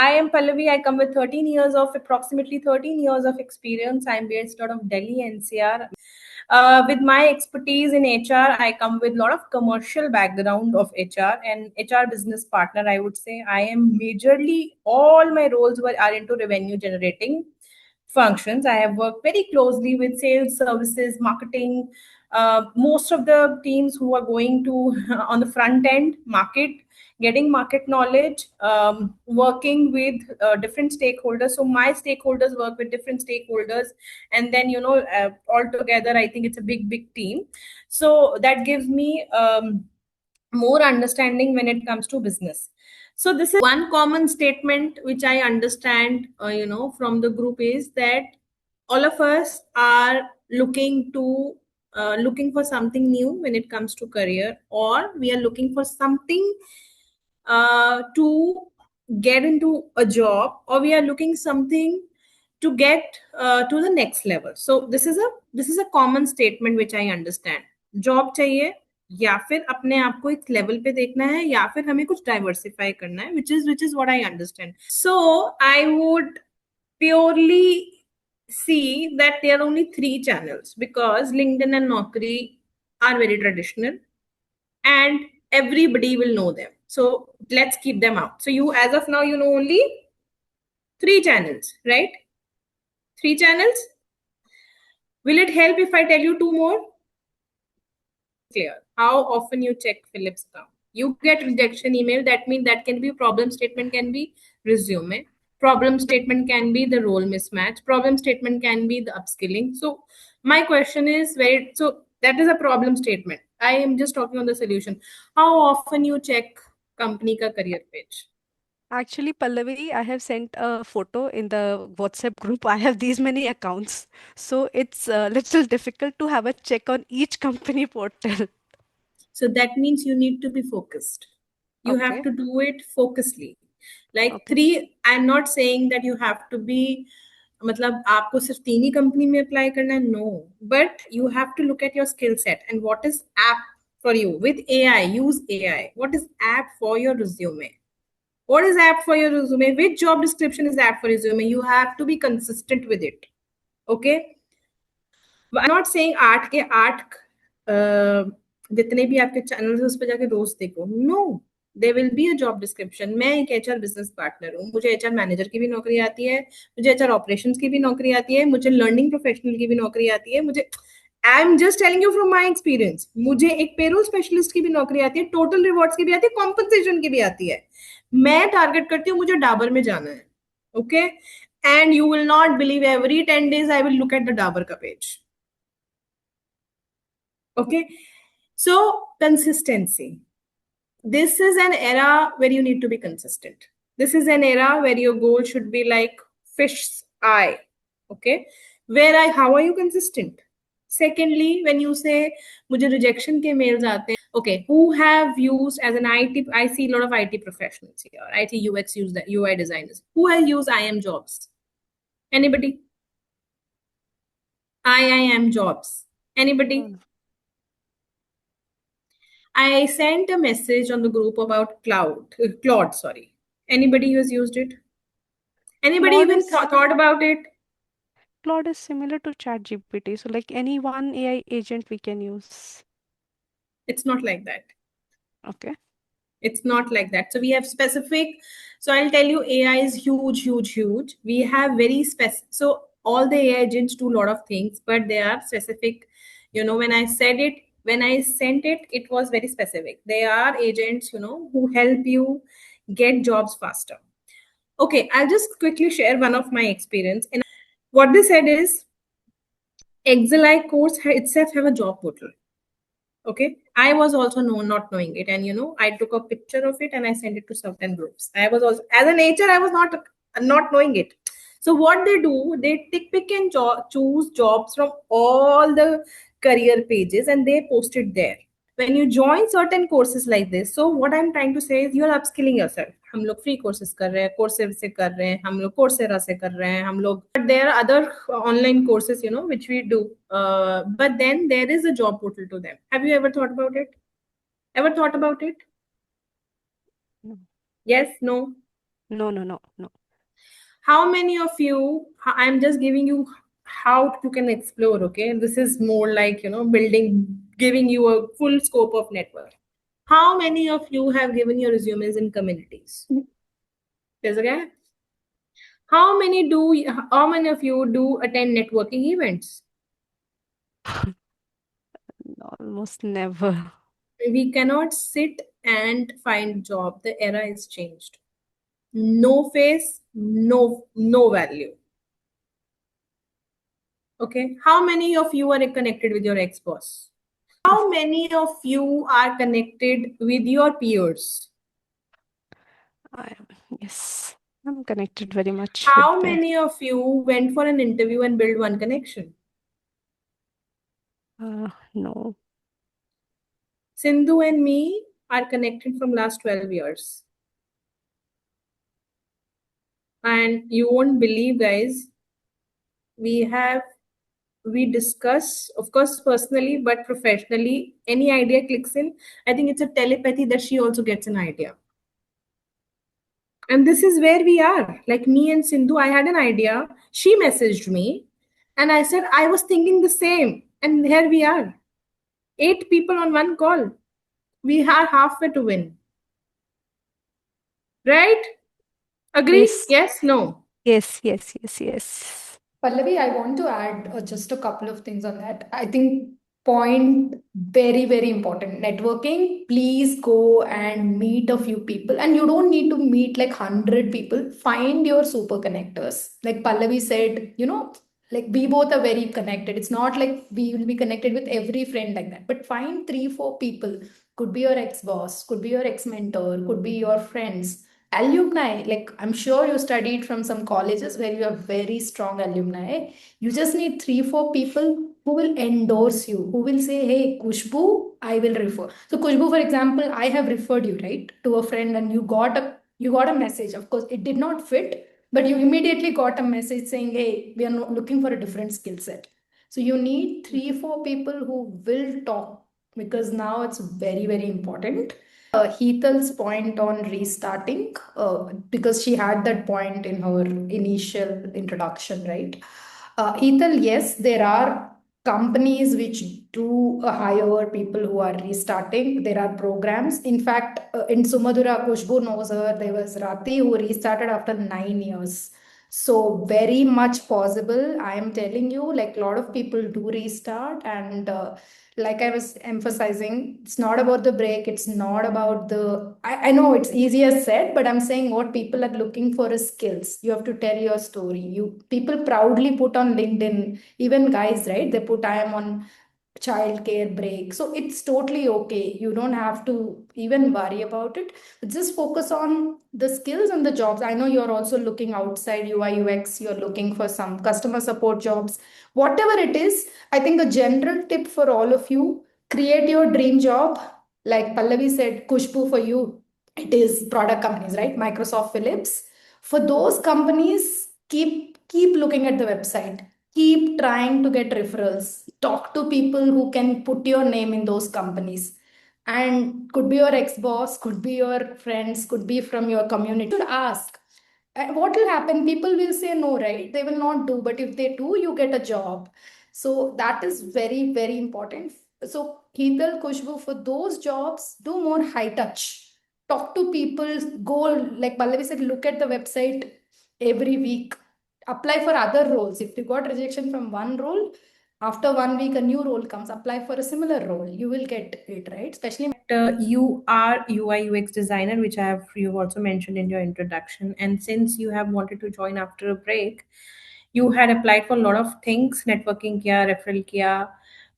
I am Pallavi. I come with approximately 13 years of experience. I'm based out of Delhi, NCR. With my expertise in HR, I come with a lot of commercial background of HR and HR business partner. I would say I am majorly all my roles are into revenue generating functions. I have worked very closely with sales, services, marketing. Most of the teams who are going to on the front end market, getting market knowledge, working with different stakeholders. So my stakeholders work with different stakeholders, and then all together, I think it's a big team. So that gives me more understanding when it comes to business. So this is one common statement which I understand from the group, is that all of us are looking for something new when it comes to career, or we are looking for something to get into a job, or we are looking something to get to the next level. So this is a common statement which I understand. Job चाहिए, या फिर अपने आप को एक level पे देखना है, या फिर हमें कुछ डाइवर्सिफाई करना है, which is what I understand. So I would purely see that there are only three channels, because LinkedIn and Naukri are very traditional and everybody will know them. So let's keep them out. So you, as of now, you know only three channels, right? Three channels. Will it help if I tell you two more? Clear. How often you check Philip's account? You get rejection email. That means that can be problem statement, can be resume. Problem statement can be the role mismatch. Problem statement can be the upskilling. So my question is so that is a problem statement. I am just talking on the solution. How often you check company ka career page? Actually, Pallavi, I have sent a photo in the WhatsApp group. I have these many accounts, so it's a little difficult to have a check on each company portal. So that means you need to be focused. You have Okay, to do it focusedly. Like okay. three, I'm not saying that you have to be, मतलब आपको सिर्फ तीन ही company में apply करना है, no, but you have to look at your skill set and what is app for you. With AI, use AI. What is app for your resume? What is app for your resume? Which job description is app for resume? You have to be consistent with it. Okay. I'm not saying आठ के आठ जितने भी आपके channel उस पर जाके रोज देखो, no, they will be a job description. मैं एक एचआर बिजनेस पार्टनर हूँ, मुझे एचआर मैनेजर की भी नौकरी आती है, मुझे एचआर ऑपरेशंस की भी नौकरी आती है, मुझे लर्निंग प्रोफेशनल की भी नौकरी आती है, मुझे, I am just telling you from my experience, मुझे एक पेरोल स्पेशलिस्ट की भी नौकरी आती है, टोटल रिवॉर्ड्स की भी आती है, कॉम्पनसेशन की भी आती है. मैं टारगेट करती हूँ मुझे डाबर में जाना है. Okay, and you will not believe, every 10 days I will look at the Dabur का page. Okay, so consistency. This is an era where you need to be consistent. This is an era where your goal should be like fish's eye. Okay, how are you consistent? Secondly, when you say मुझे rejection के mails आते हैं, okay, who have used as an IT? I see a lot of IT professionals here, IT UX use the UI designers. Who has used IM jobs? Anybody? IIM jobs. No, Anybody? no. I sent a message on the group about Claude, sorry. Anybody who has used it? Anybody Claude even is thought about it? Claude is similar to ChatGPT, so like any one AI agent we can use. It's not like that. Okay. It's not like that. So we have specific. So I'll tell you, AI is huge, huge, huge. We have very specific. So all the AI agents do a lot of things, but they are specific. When I said it, when I sent it, it was very specific. They are agents, who help you get jobs faster. Okay, I'll just quickly share one of my experience. And what they said is, Excelite course itself have a job portal. Okay, I was also not knowing it, and I took a picture of it and I sent it to certain groups. I was also, as a nature, I was not knowing it. So what they do, they pick and choose jobs from all the career pages and they post it there. When you join certain courses like this, so what I'm trying to say is you are upskilling yourself. हम लोग free courses कर रहे हैं, Coursera से कर रहे हैं, हम लोग Coursera से कर रहे हैं, हम लोग, but there are other online courses, which we do. But then there is a job portal to them. Have you ever thought about it? Ever thought about it? No. Yes, no. No, no, no, no. How many of you, I'm just giving you how you can explore, okay? This is more like, building, giving you a full scope of network. How many of you have given your resumes in communities? There's a guy. How many of you do attend networking events? Almost never. We cannot sit and find job. The era is changed. No face, no value. Okay. How many of you are connected with your ex-boss? How many of you are connected with your peers? I am, yes, I'm connected very much with How them. many of you went for an interview and built one connection? No. Sindhu and me are connected from last 12 years. And you won't believe, guys, we have we discuss, of course, personally, but professionally, any idea clicks in. I think it's a telepathy that she also gets an idea. And this is where we are. Like me and Sindhu, I had an idea. She messaged me, and I said, I was thinking the same. And here we are. 8 people on one call. We are halfway to win. Right? Agree? Yes, Yes? No? yes, yes, yes, yes. Pallavi, I want to add just a couple of things on that. I think point very, very important. Networking, please go and meet a few people. And you don't need to meet like 100 people. Find your super connectors. Like Pallavi said, like we both are very connected. It's not like we will be connected with every friend like that. But find three, four people. Could be your ex-boss, could be your ex-mentor, could be your friends, alumni. Like I'm sure you studied from some colleges where you have very strong alumni. You just need three four people who will endorse you, who will say, hey Kushbu, I will refer. So Kushbu, for example, I have referred you right to a friend, and you got a message. Of course it did not fit, but you immediately got a message saying, hey, we are looking for a different skill set. So you need three four people who will talk, because now it's very very important. Heathel's point on restarting, because she had that point in her initial introduction, right? Heathel, yes, there are companies which do hire people who are restarting. There are programs. In fact, in Sumadura, Kushbu knows her. There was Rati who restarted after 9 years. So very much possible. I am telling you, like a lot of people do restart, and like I was emphasizing, it's not about the break. It's not about I know it's easier said, but I'm saying what people are looking for is skills. You have to tell your story. People proudly put on LinkedIn, even guys, right? They put, I am on childcare break. So it's totally okay. You don't have to even worry about it. Just focus on the skills and the jobs. I know you're also looking outside UI UX, you're looking for some customer support jobs. Whatever it is, I think a general tip for all of you: create your dream job. Like Pallavi said, Kushbu, for you, it is product companies, right? Microsoft, Philips. For those companies, keep looking at the website. Keep trying to get referrals. Talk to people who can put your name in those companies. And could be your ex-boss, could be your friends, could be from your community. You should ask. And what will happen? People will say no, right? They will not do. But if they do, you get a job. So that is very, very important. So Heathal, Kushbu, for those jobs, do more high touch. Talk to people, go, like Pallavi said, look at the website every week. Apply for other roles. If you got rejection from one role, after 1 week, a new role comes. Apply for a similar role. You will get it, right? Especially You are UI UX designer, which you've also mentioned in your introduction. And since you have wanted to join after a break, you had applied for a lot of things, networking kiya, referral kiya,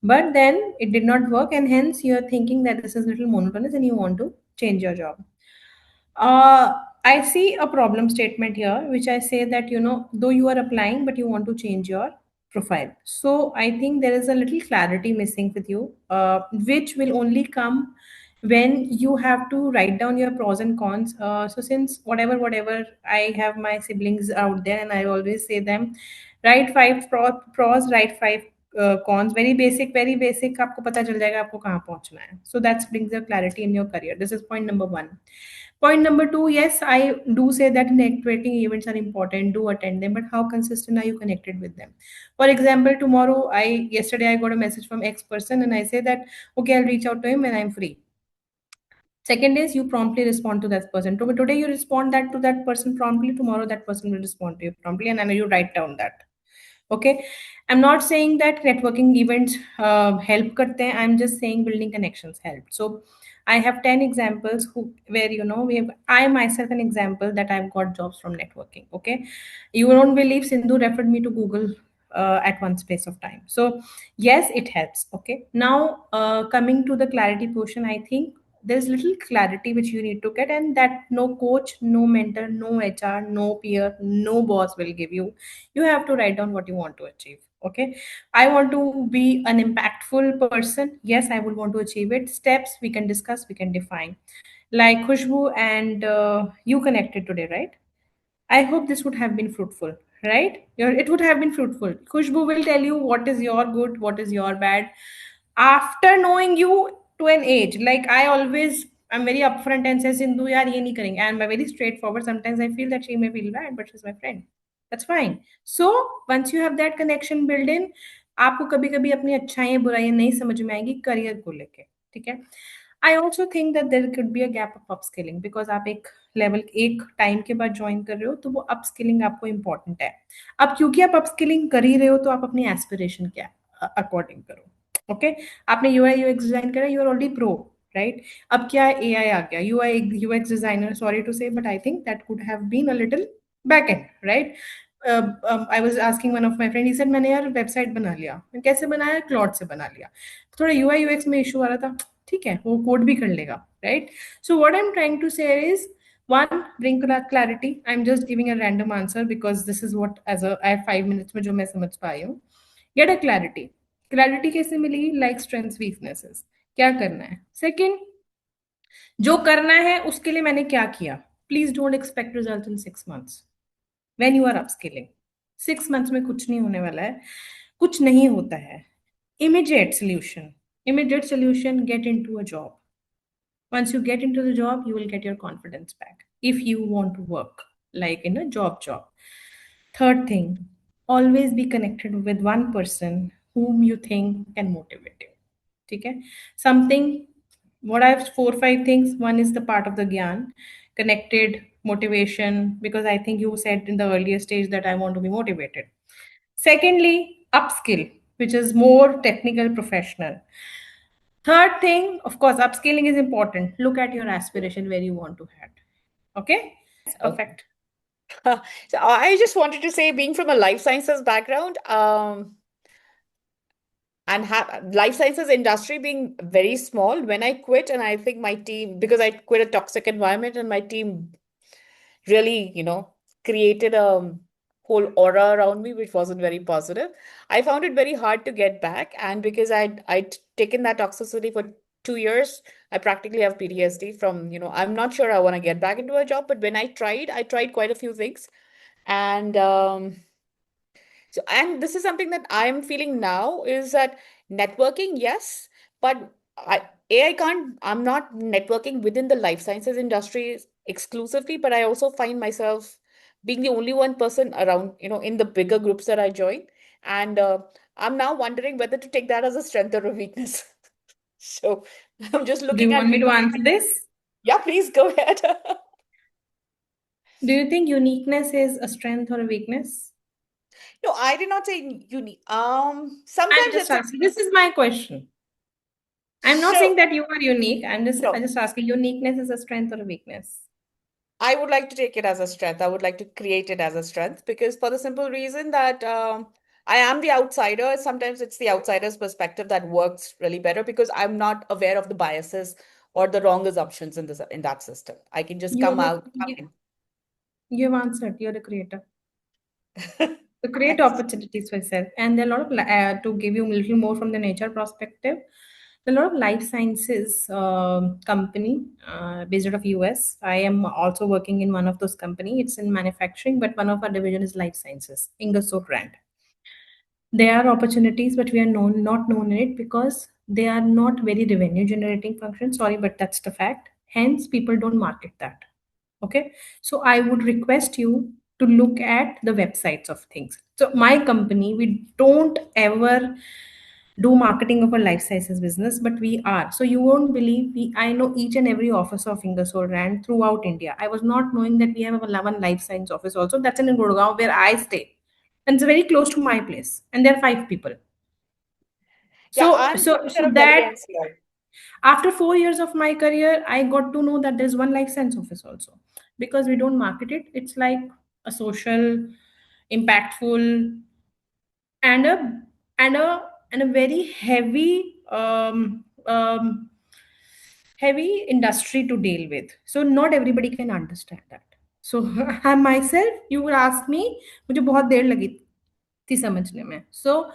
but then it did not work, and hence you're thinking that this is a little monotonous and you want to change your job. I see a problem statement here, which I say that, though you are applying, but you want to change your profile. So I think there is a little clarity missing with you, which will only come when you have to write down your pros and cons. So since whatever, I have my siblings out there, and I always say them, write five pros, write five cons. Very basic. आपको पता चल जाएगा आपको कहाँ पहुँचना है. So that brings a clarity in your career. This is point number one. Point number two, yes, I do say that networking events are important. Do attend them, but how consistent are you connected with them? For example, yesterday I got a message from X person, and I say that okay, I'll reach out to him when I'm free. Second is you promptly respond to that person. Today you respond that to that person promptly. Tomorrow that person will respond to you promptly, and then you write down that. Okay, I'm not saying that networking events help karte hain. I'm just saying building connections help. So I have 10 examples where we have, I myself an example that I've got jobs from networking. Okay, you won't believe Sindhu referred me to Google at one space of time. So yes, it helps. Okay, now coming to the clarity portion, I think there's little clarity which you need to get, and that no coach, no mentor, no HR, no peer, no boss will give you. You have to write down what you want to achieve. Okay, I want to be an impactful person. Yes, I would want to achieve it. Steps we can discuss, we can define. Like Khushbu and you connected today, right? I hope this would have been fruitful, right? It would have been fruitful. Khushbu will tell you what is your good, what is your bad. After knowing you to an age, like I'm very upfront and say, Sindhu, yaar, ye nahi karenge. And I'm very straightforward. Sometimes I feel that she may feel bad, but she's my friend. That's fine. So once you have that connection built in, आपको कभी कभी अपनी अच्छाइयाँ बुराइयाँ नहीं समझ में आएंगी career को लेके, ठीक है? I also think that there could be a gap of upskilling because आप एक टाइम के बाद ज्वाइन कर रहे हो तो वो अपस्किलिंग आपको इम्पोर्टेंट है। अब क्योंकि आप अपस्किलिंग कर ही रहे हो तो आप अपनी एस्पिरेशन क्या अकॉर्डिंग करो। ओके, आपने यूआई यूएक्स डिजाइन करा, you are already pro, right? अब क्या एआई आ गया, UI UX designer, sorry to say but I think that could have been a little back end, right? I was asking one of my friend, he said मैंने यार website बना लिया। मैं कैसे बनाया? क्लॉड से बना लिया। थोड़ा यूआई यूएक्स में इशू आ रहा था, ठीक है, वो कोड भी कर लेगा, right? So what I am trying to say is one, bring clarity. I'm just giving a random answer because this is what as a I have 5 minutes में जो मैं समझ पाई हूँ। Get a clarity. Clarity कैसे मिलेगी? Like strengths, weaknesses. क्या करना है? Second, जो करना है उसके लिए मैंने क्या किया? Please don't expect results in 6 months. When you are upskilling, 6 months में कुछ नहीं होने वाला है, कुछ नहीं होता है। Immediate solution. Immediate solution, get into a job. Once you get into the job, you will get your confidence back if you want to work like in a job. Third thing, always be connected with one person whom you think can motivate you. Okay, something, what I have 4 5 things. One is the part of the gyan, connected, motivation, because I think you said in the earlier stage that I want to be motivated. Secondly, upskill, which is more technical, professional. Third thing, of course, upscaling is important. Look at your aspiration where you want to head. Okay? Okay. Perfect. So I just wanted to say, being from a life sciences background, and have life sciences industry being very small, when I quit, and I think my team, because I quit a toxic environment, and my team really, created a whole aura around me which wasn't very positive. I found it very hard to get back, and because I'd taken that toxicity for 2 years, I practically have PTSD from, I'm not sure I want to get back into a job, but when I tried quite a few things. And and this is something that I'm feeling now, is that networking, yes, but I'm not networking within the life sciences industry exclusively, but I also find myself being the only one person around, in the bigger groups that I join. And I'm now wondering whether to take that as a strength or a weakness. So I'm just Do you looking want at, me to answer this? yeah, please go ahead. Do you think uniqueness is a strength or a weakness? No, I did not say unique. I'm Sometimes just it's a, asking. This is my question. I'm not saying so that you are unique. I'm no. just asking, uniqueness is a strength or a weakness? I would like to take it as a strength. I would like to create it as a strength, because for the simple reason that I am the outsider. Sometimes it's the outsider's perspective that works really better, because I'm not aware of the biases or the wrong assumptions in that system. I can just You come have out, come you have answered. You're a creator. in. To create Thanks. opportunities for yourself. And there are a lot of to give you a little more from the nature perspective. There are a lot of life sciences company based out of US. I am also working in one of those company. It's in manufacturing, but one of our division is life sciences, Ingersoll brand. There are opportunities, but we are not known in it because they are not very revenue generating function. Sorry, but that's the fact. Hence, people don't market that. Okay, so I would request you to look at the websites of things. So my company, we don't ever do marketing of a life sciences business, but we are. So you won't believe, I know each and every office of Ingersoll Rand throughout India. I was not knowing that we have a 11 life science office also. That's in Gurgaon where I stay, and it's very close to my place. And there are 5 people. Yeah, So I'm so based so out of Delhi that NCR. after 4 years of my career, I got to know that there's one life science office also, because we don't market it. It's like a social, impactful, and a very heavy industry to deal with. So not everybody can understand that. So I myself, you would ask me, मुझे बहुत देर लगी थी समझने में. So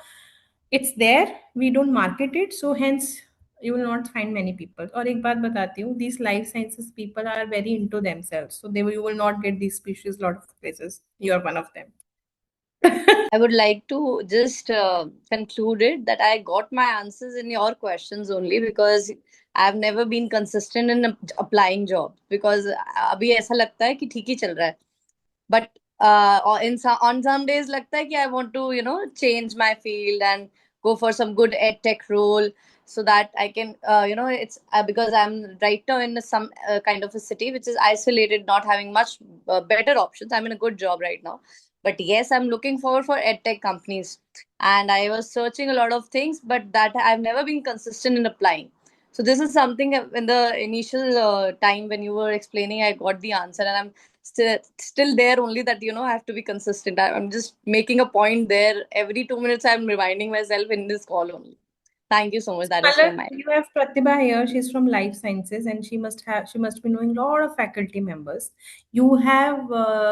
it's there, we don't market it, so hence you will not find many people. और एक बात बताती हूँ, these life sciences people are very into themselves, so you will not get these species lot of places. You are one of them. I would like to just conclude it that I got my answers in your questions only because I've never been consistent in applying jobs because अभी ऐसा लगता है कि ठीक ही चल रहा है. But on some days लगता है कि I want to change my field and go for some good ed tech role so that I can it's because I'm right now in some kind of a city which is isolated, not having much better options. I'm in a good job right now, but yes, I'm looking forward for ed tech companies, and I was searching a lot of things, but that I've never been consistent in applying. So this is something in the initial time when you were explaining, I got the answer, and I'm still there only that I have to be consistent. I'm just making a point there every 2 minutes. I'm reminding myself in this call only. Thank you so much. That is from Pallavi, my you have Pratibha here. She's from Life Sciences, and she must be knowing a lot of faculty members. You have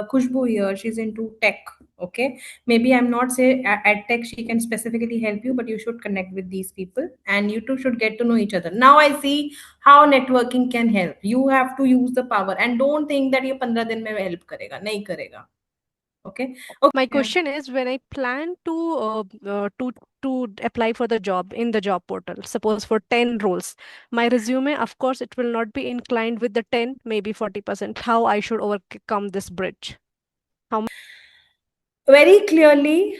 Khushbu here. She's into tech. Okay, maybe I'm not say at tech she can specifically help you, but you should connect with these people, and you two should get to know each other. Now I see how networking can help. You have to use the power, and don't think that ये 15 दिन में help करेगा. नहीं करेगा. Okay. My Okay. question is, when I plan to apply for the job in the job portal, suppose for 10 roles, my resume, of course, it will not be inclined with the 10, maybe 40%. How I should overcome this bridge? How Very clearly,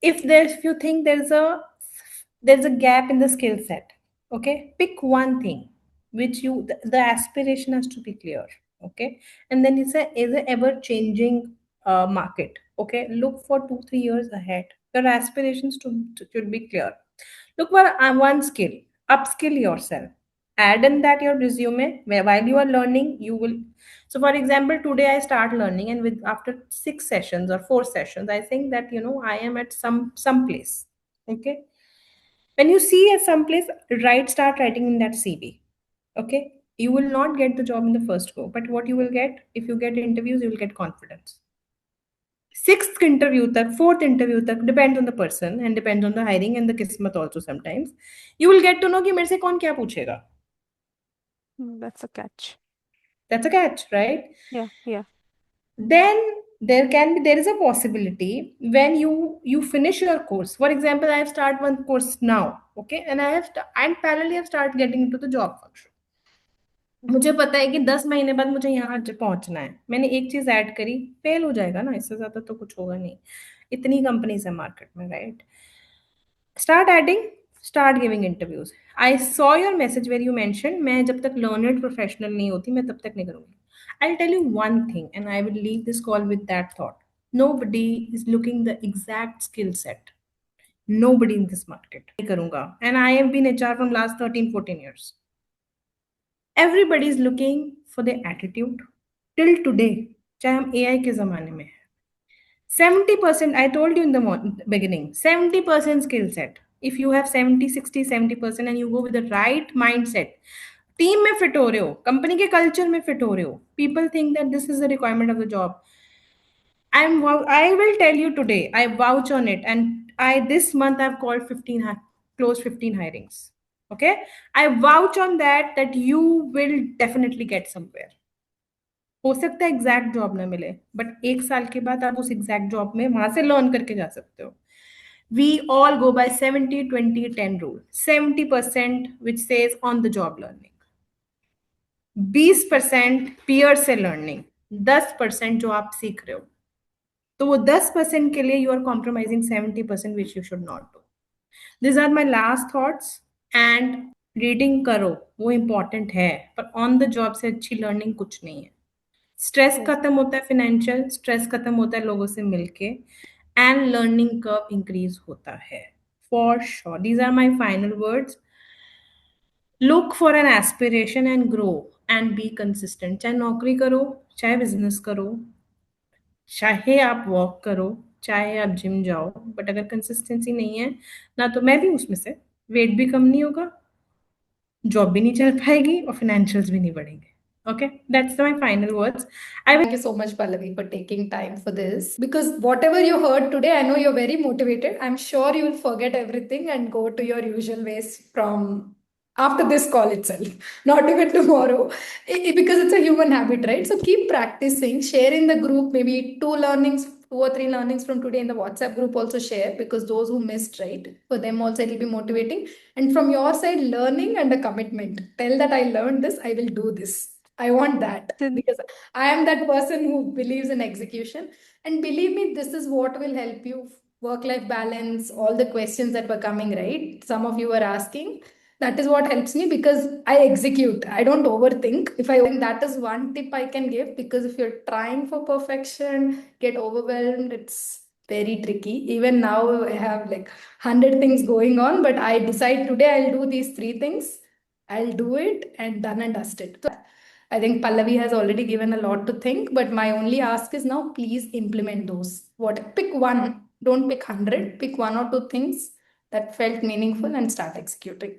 if you think there's a gap in the skill set, okay, pick one thing which the aspiration has to be clear. Okay, and then it's a ever changing market. Okay, look for 2 3 years ahead. Your aspirations should be clear. Look for one skill, upskill yourself, add in that your resume, where while you are learning you will. So for example, today I start learning, and with after 6 sessions or 4 sessions, I think that I am at some place. Okay, when you see at some place, start writing in that CV. Okay, you will not get the job in the first go, but what you will get, if you get interviews, you will get confidence. Sixth interview tak, fourth interview tak, depends on the person and depends on the hiring and the kismat also sometimes. You will get to know कि मेरे से कौन क्या पूछेगा. that's a catch. That's a catch, right? Yeah, yeah. Then there is a possibility when you finish your course. For example, I have started one course now, okay, and and parallelly I have started getting into the job function. मुझे पता है कि 10 महीने बाद मुझे यहाँ पहुंचना है. मैंने एक चीज ऐड करी, फेल हो जाएगा ना, इससे ज्यादा तो कुछ होगा नहीं. इतनी कंपनीज है मार्केट में, right? Start adding, start giving interviews. I saw your message where you mentioned मैं जब तक learned professional नहीं होती मैं तब तक नहीं करूंगी. I'll tell you one thing, and I will leave this call with that thought. Nobody is looking the exact skill set. Nobody in this market. नहीं करूंगा. And I have been HR from last 13 14 years. Everybody is looking for the attitude. Till today, चाहे हम AI के जमाने में, 70%, I told you in the beginning, 70% skill set. If you have 70 60 70% and you go with the right mindset, team में fit हो रहे हो, company के culture में fit हो रहे हो, people think that this is the requirement of the job. I will tell you today, I vouch on it, and I this month I've called 15 closed 15 hirings. Okay, I vouch on that you will definitely get somewhere. हो सकता है exact job ना मिले, but 1 साल के बाद आप उस एग्जैक्ट जॉब में वहां से लर्न करके जा सकते हो. We all go by 70 20 10 rule. 70% which says on the job learning, 20% peer से learning, 10% जो आप सीख रहे हो, तो वो 10% के लिए you are compromising 70% which you should not do. This are my last thoughts. And reading करो, वो इम्पॉर्टेंट है, पर ऑन द जॉब से अच्छी लर्निंग कुछ नहीं है. Stress Yes. खत्म होता है, फाइनेंशियल स्ट्रेस खत्म होता है लोगों से मिलके, एंड लर्निंग कर्व इंक्रीज होता है. For sure, these are my final words. Look for an aspiration and grow and be consistent. चाहे नौकरी करो, चाहे बिजनेस करो, चाहे आप वॉक करो, चाहे आप जिम जाओ, बट अगर कंसिस्टेंसी नहीं है ना, तो मैं भी उसमें से, वेट भी कम नहीं होगा, जॉब भी नहीं चल पाएगी, और फाइनेंशियल्स भी नहीं बढ़ेंगे. Okay, that's my final words. Thank you so much, Pallavi, for taking time for this. Because whatever you heard today, I know you're very motivated. I'm sure you will forget everything and go to your usual ways from after this call itself, not even tomorrow, because it's a human habit, right? So keep practicing, share in the group, maybe two or three learnings from today in the WhatsApp group also share, because those who missed, right? For them also it will be motivating. And from your side, learning and a commitment. Tell that I learned this, I will do this. I want that, Then because I am that person who believes in execution. And believe me, this is what will help you work life balance, all the questions that were coming, right? Some of you were asking. That is what helps me, because I execute. I don't overthink. If I overthink, that is one tip I can give, because if you're trying for perfection, get overwhelmed, it's very tricky. Even now, I have like 100 things going on, but I decide today I'll do these three things. I'll do it and done and dusted. I think Pallavi has already given a lot to think, but my only ask is now please implement those. What pick one, don't pick 100, pick one or two things that felt meaningful and start executing.